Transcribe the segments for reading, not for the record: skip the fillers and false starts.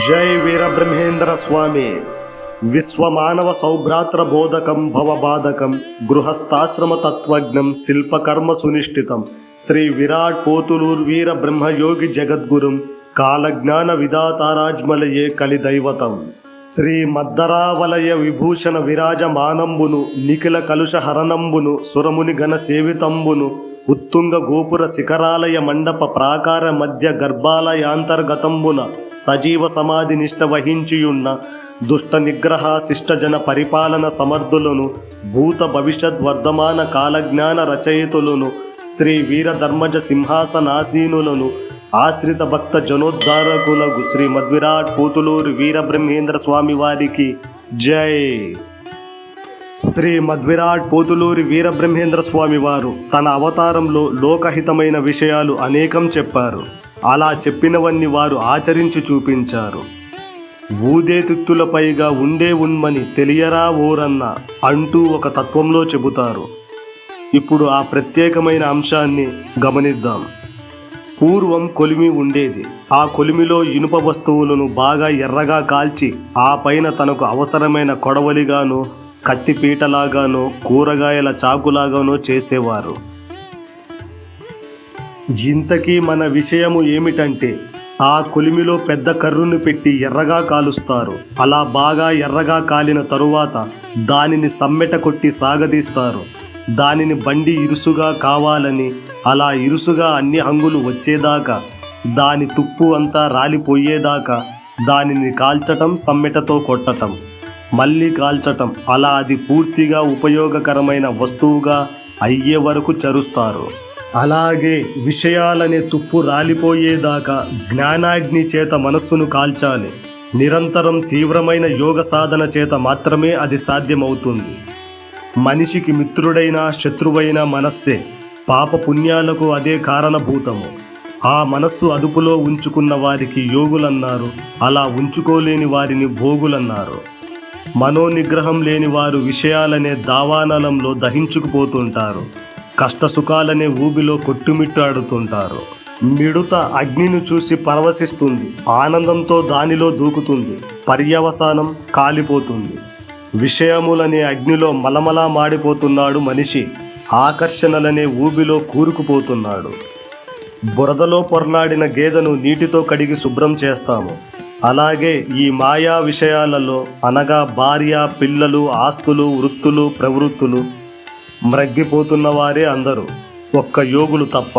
జై వీరబ్రహ్మేంద్ర స్వామి. విశ్వమానవ సౌభ్రాత్ర బోధకం భవబాధకం గృహస్థాశ్రమ తత్వజ్ఞం శిల్పకర్మ సునిష్ఠితం శ్రీ విరాట్ పోతులూర్ వీర బ్రహ్మయోగి జగద్గురుం కాలజ్ఞాన విధాతారాజ్మలయే కలిదైవతం శ్రీ మద్దరావలయ విభూషణ విరాజమానంబును నిఖిల కలుష హరణంబును సురముని గణ సేవితంబును ఉత్తుంగ గోపుర శిఖరాలయ మండప ప్రాకార మధ్య గర్భాలయాంతర్గతంబున సజీవ సమాధి నిష్ట వహించియున్న దుష్ట నిగ్రహ శిష్టజన పరిపాలన సమర్థులను భూత భవిష్యత్ వర్ధమాన కాలజ్ఞాన రచయితులను శ్రీ వీరధర్మజ సింహాసనాసీనులను ఆశ్రిత భక్త జనోద్ధారకులకు శ్రీ మద్విరాట్ పోతులూరి వీరబ్రహ్మేంద్ర స్వామి వారికి జై. శ్రీ మద్విరాట్ పోతులూరి వీరబ్రహ్మేంద్ర స్వామి వారు తన అవతారంలో లోకహితమైన విషయాలు అనేకం చెప్పారు. అలా చెప్పినవన్నీ వారు ఆచరించి చూపించారు. ఊదే తిత్తులపైగా ఉండే ఉన్మని తెలియరా ఓరన్న అంటూ ఒక తత్వంలో చెబుతారు. ఇప్పుడు ఆ ప్రత్యేకమైన అంశాన్ని గమనిద్దాం. పూర్వం కొలిమి ఉండేది. ఆ కొలిమిలో ఇనుప వస్తువులను బాగా ఎర్రగా కాల్చి ఆ పైన తనకు అవసరమైన కొడవలిగానో కత్తిపీటలాగానో కూరగాయల చాకులాగానో చేసేవారు. ఇంతకీ మన విషయము ఏమిటంటే ఆ కొలిమిలో పెద్ద కర్రును పెట్టి ఎర్రగా కాలుస్తారు. అలా బాగా ఎర్రగా కాలిన తరువాత దానిని సమ్మెట కొట్టి సాగదీస్తారు. దానిని బండి ఇరుసుగా కావాలని అలా ఇరుసుగా అన్ని హంగులు వచ్చేదాకా దాని తుప్పు అంతా రాలిపోయేదాకా దానిని కాల్చటం, సమ్మెటతో కొట్టటం, మళ్ళీ కాల్చటం, అలా అది పూర్తిగా ఉపయోగకరమైన వస్తువుగా అయ్యే వరకు చరుస్తారు. అలాగే విషయాలనే తుప్పు రాలిపోయేదాకా జ్ఞానాగ్ని చేత మనస్సును కాల్చాలి. నిరంతరం తీవ్రమైన యోగ సాధన చేత మాత్రమే అది సాధ్యమవుతుంది. మనిషికి మిత్రుడైన శత్రువైన మనస్సే. పాప పుణ్యాలకు అదే కారణభూతము. ఆ మనస్సు అదుపులో ఉంచుకున్న వారికి యోగులన్నారు. అలా ఉంచుకోలేని వారిని భోగులన్నారు. మనోనిగ్రహం లేని వారు విషయాలనే దావానలంలో దహించుకుపోతుంటారు. కష్టసుఖాలనే ఊబిలో కొట్టుమిట్టాడుతుంటారు. మిడుత అగ్నిని చూసి పరవశిస్తుంది. ఆనందంతో దానిలో దూకుతుంది. పర్యవసానం కాలిపోతుంది. విషయములనే అగ్నిలో మలమలా మాడిపోతున్నాడు మనిషి. ఆకర్షణలనే ఊబిలో కూరుకుపోతున్నాడు. బురదలో పొరలాడిన గేదెను నీటితో కడిగి శుభ్రం చేస్తాము. అలాగే ఈ మాయా విషయాలలో అనగా భార్య, పిల్లలు, ఆస్తులు, వృత్తులు, ప్రవృత్తులు మ్రగ్గిపోతున్న వారే అందరూ, ఒక్క యోగులు తప్ప.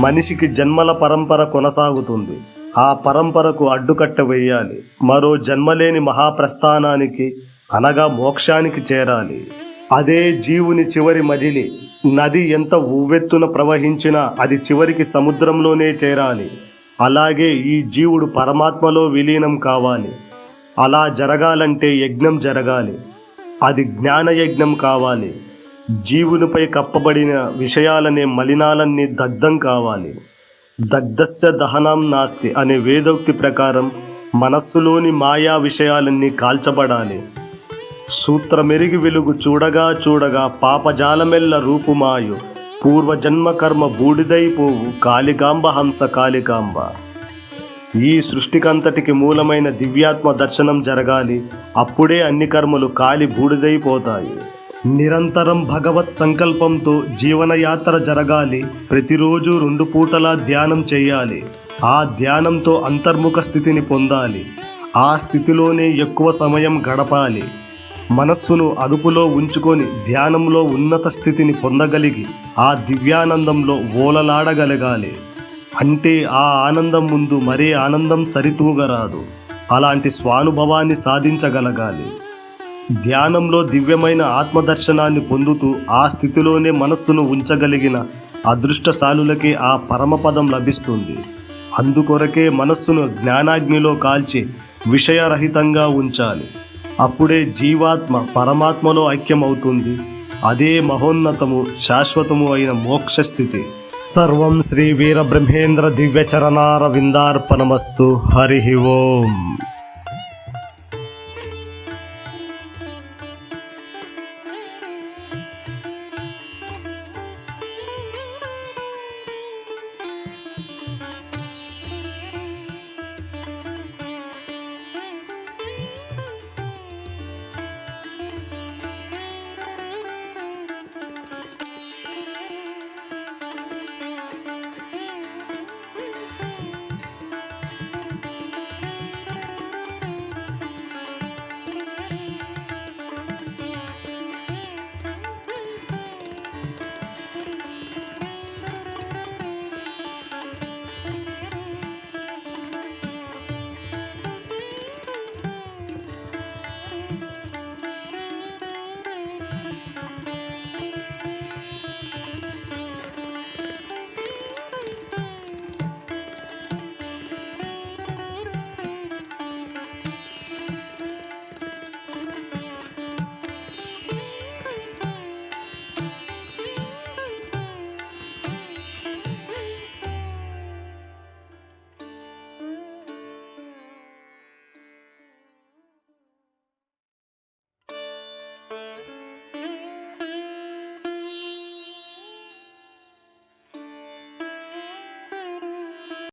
మనిషికి జన్మల పరంపర కొనసాగుతుంది. ఆ పరంపరకు అడ్డుకట్ట వేయాలి. మరో జన్మలేని మహాప్రస్థానానికి అనగా మోక్షానికి చేరాలి. అదే జీవుని చివరి మజిలి. నది ఎంత ఉవ్వెత్తున ప్రవహించినా అది చివరికి సముద్రంలోనే చేరాలి. అలాగే ఈ జీవుడు పరమాత్మలో విలీనం కావాలి. అలా జరగాలంటే యజ్ఞం జరగాలి. అది జ్ఞానయజ్ఞం కావాలి. జీవునిపై కప్పబడిన విషయాలనే మలినాలన్నీ దగ్ధం కావాలి. దగ్ధస్య దహనం నాస్తి అనే వేదోక్తి ప్రకారం మనస్సులోని మాయా విషయాలన్నీ కాల్చబడాలి. సూత్రమెరిగి వెలుగు చూడగా చూడగా పాపజాలమెల్ల రూపుమాయు పూర్వజన్మ కర్మ బూడిదైపోవు కాళికాంబ హంస కాళికాంబ. ఈ సృష్టికంతటికి మూలమైన దివ్యాత్మ దర్శనం జరగాలి. అప్పుడే అన్ని కర్మలు కాలి బూడిదైపోతాయి. నిరంతరం భగవత్ సంకల్పంతో జీవనయాత్ర జరగాలి. ప్రతిరోజు 2 పూటలా ధ్యానం చేయాలి. ఆ ధ్యానంతో అంతర్ముఖ స్థితిని పొందాలి. ఆ స్థితిలోనే ఎక్కువ సమయం గడపాలి. మనస్సును అదుపులో ఉంచుకొని ధ్యానంలో ఉన్నత స్థితిని పొందగలిగి ఆ దివ్యానందంలో ఓలలాడగలగాలి. అంటే ఆ ఆనందం ముందు మరే ఆనందం సరితూగరాదు. అలాంటి స్వానుభవాన్ని సాధించగలగాలి. ధ్యానంలో దివ్యమైన ఆత్మదర్శనాన్ని పొందుతూ ఆ స్థితిలోనే మనస్సును ఉంచగలిగిన అదృష్టశాలులకే ఆ పరమపదం లభిస్తుంది. అందుకొరకే మనస్సును జ్ఞానాగ్నిలో కాల్చి విషయరహితంగా ఉంచాలి. అప్పుడే జీవాత్మ పరమాత్మలో ఐక్యమవుతుంది. అదే మహోన్నతము, శాశ్వతము అయిన మోక్షస్థితి. సర్వం శ్రీ వీరబ్రహ్మేంద్ర దివ్యచరణార విందార్పణమస్తు. హరి ఓం.